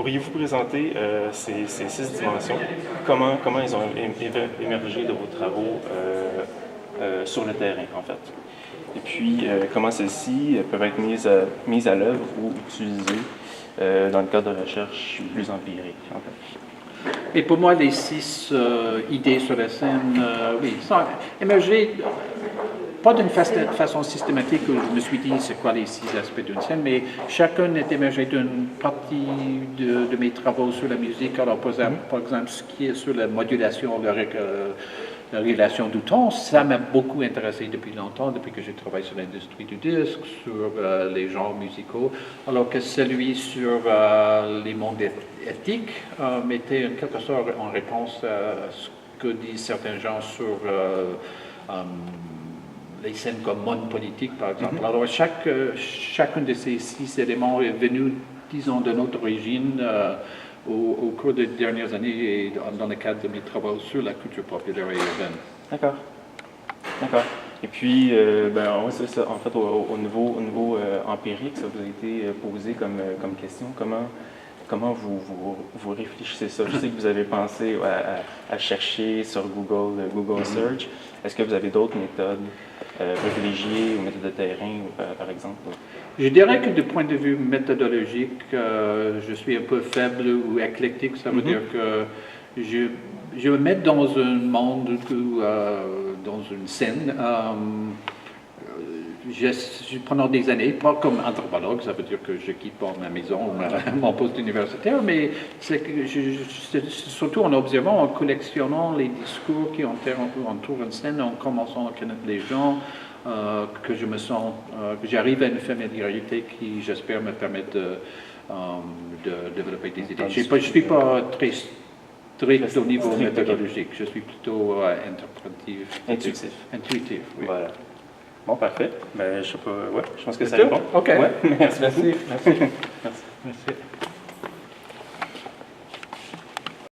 pourriez-vous présenter ces 6 dimensions? Comment ils ont émergé de vos travaux sur le terrain, en fait? Et puis, comment celles-ci peuvent être mises à l'œuvre ou utilisées dans le cadre de recherche plus empirique, en fait? Et pour moi, les 6 idées sur la scène, oui, sont émergées, pas d'une façon systématique où je me suis dit c'est quoi les 6 aspects d'une scène, mais chacun est émergé d'une partie de mes travaux sur la musique. Alors, par exemple, ce qui est sur la modulation, la régulation du temps, ça m'a beaucoup intéressé depuis longtemps, depuis que je travaille sur l'industrie du disque, sur les genres musicaux, alors que celui sur les mondes éthiques m'était en quelque sorte en réponse à ce que disent certains gens sur les scènes comme monde politique, par exemple. Alors, chacun de ces 6 éléments est venu, disons, de notre origine au cours des dernières années et dans le cadre de mes travaux sur la culture populaire et urbaine. D'accord. D'accord. Et puis, c'est ça, en fait, au niveau empirique, ça vous a été posé comme question. Comment vous réfléchissez ça? Je sais que vous avez pensé à chercher sur Google Search. Est-ce que vous avez d'autres méthodes privilégiées ou méthodes de terrain, par exemple? Je dirais que du point de vue méthodologique, je suis un peu faible ou éclectique. Ça veut dire que je me mets dans un monde, dans une scène. Pendant des années, pas comme anthropologue, ça veut dire que je quitte pas ma maison ou mon poste universitaire, mais c'est surtout en observant, en collectionnant les discours qui entourent une scène, en commençant à connaître les gens, que je me sens, que j'arrive à une familiarité qui, j'espère, me permet de développer des idées. Je ne suis pas très strict au niveau méthodologique, je suis plutôt interprétatif. Intuitif, oui. Voilà. Bon, parfait. Ben, je sais pas. Ouais, je pense que ça répond. OK. Ouais, merci. Merci.